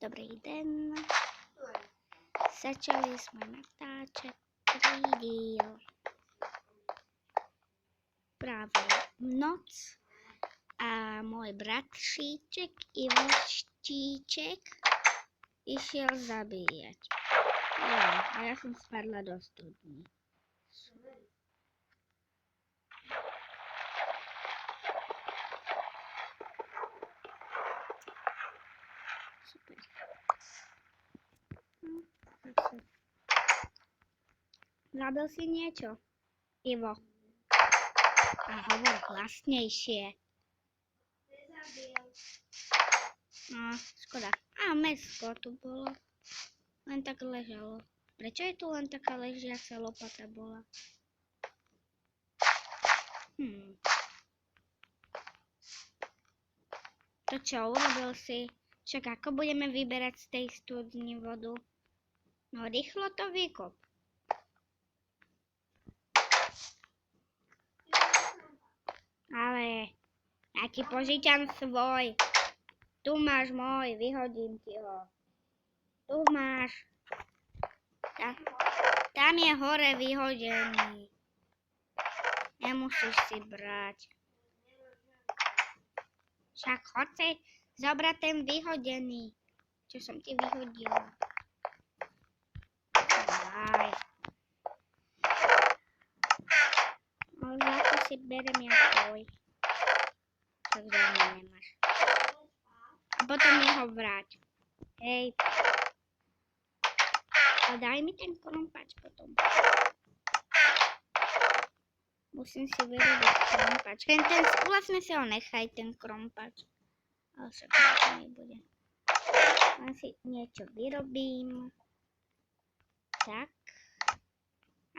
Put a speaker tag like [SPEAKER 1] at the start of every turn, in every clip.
[SPEAKER 1] Dobrý den. Začali jsme natáčet první díl. Právě noc a můj bratříček Ivoštíček išel zabíjet. Jo, a já jsem spadla do studní. Super. Zabil si niečo, Ivo? A hovor hlasnejšie. No, škoda. A mäsko tu bolo. Len tak ležalo. Prečo je tu len taká ležiaca lopata bola? To čo, urobil si? Však ako budeme vyberať z tej studni vodu? No rýchlo to vykop. Ale ja ti požičam svoj. Tu máš môj, vyhodím ti ho. Tu máš. Tam je hore vyhodený. Nemusíš si brať. Však chod si zobrať ten vyhodený. Čo som ti vyhodila. Daj. No za to si berem ja tvoj. Tak zrovna nemáš. A potom mi ho vráť. Hej. A daj mi ten krompač potom. Musím si vyrobiť krompač. Vlastne si ho nechaj, ten krompač. Ale však to nebude. Len si niečo vyrobím. Tak.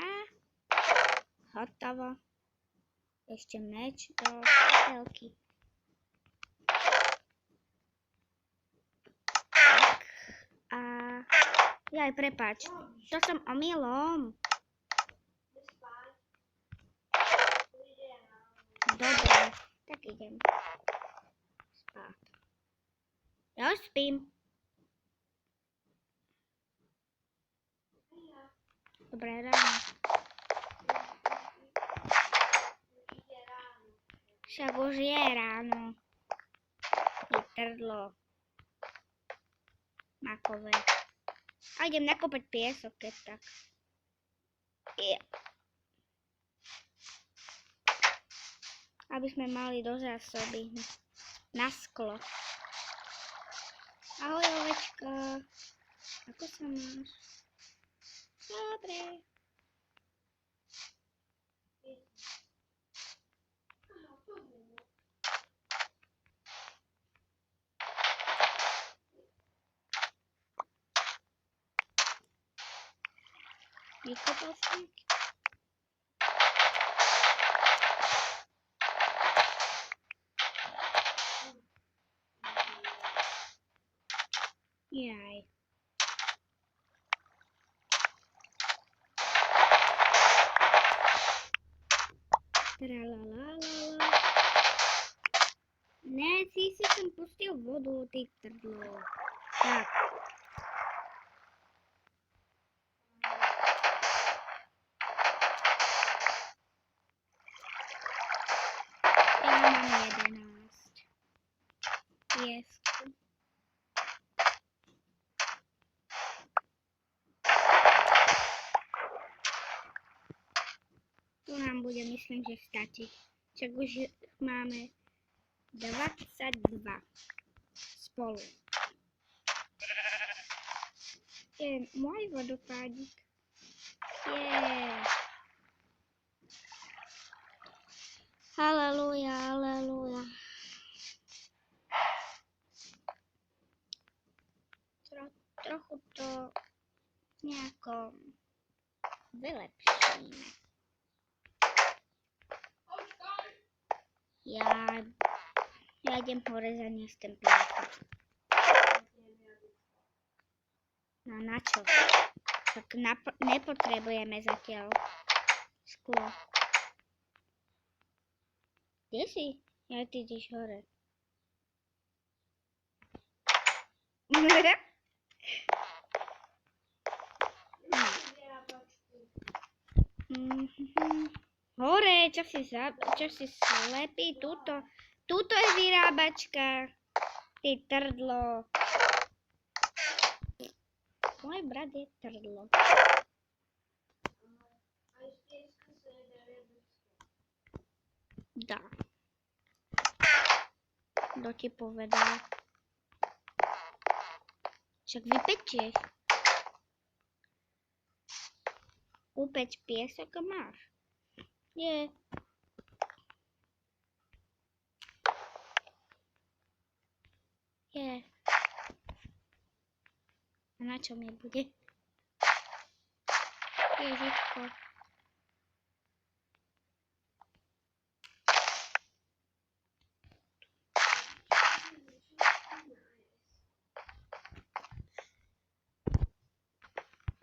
[SPEAKER 1] A hotovo. Ešte meč do telky. Tak. A jaj, prepáč. To som omylom. Dobre, tak idem spať. Ja už spím. Dobré ráno. Však už je ráno. Vytrdlo. Makové. A idem nakopať piesok, keď tak. Yeah. Aby sme mali do zásoby na sklo. Ahoj, ovečka. Ako sa máš? Dobre. Vykopal si? Jaj. Tralalala. Ne, si som pustil vodu, ty trdlo. Tak. Ja mám 11. Piesku. Tu nám bude, myslím, že stačiť. Však už máme 22 spolu. Je môj vodopádík. Haleluja, haleluja. Trochu to nejako vylepšíme. Ja idem hore zaniesť ten piesok. No na čo? Tak nepotrebujeme zatiaľ sklo. Kde si? Ja ty ideš hore. Hore, čo si slepý, tuto je vyrábačka, ty trdlo. Môj brat je trdlo. Dá. Kto ti povedal? Však vypečieš. Upeč piesok a máš. Je. Je. A na čo mi bude? Ježičko.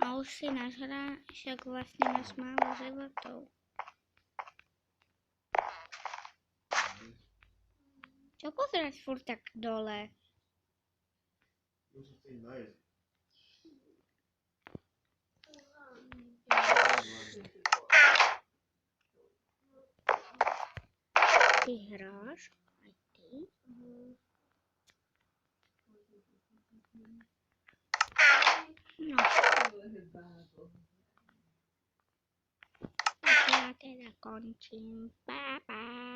[SPEAKER 1] A už si nažrá, však vlastne máš málo životov. Čo pozeráš furt tak dole?
[SPEAKER 2] Už sa chcem nájsť.
[SPEAKER 1] Ty hráš? Aj ty? No. Tak ja teda končím. Pa, pa.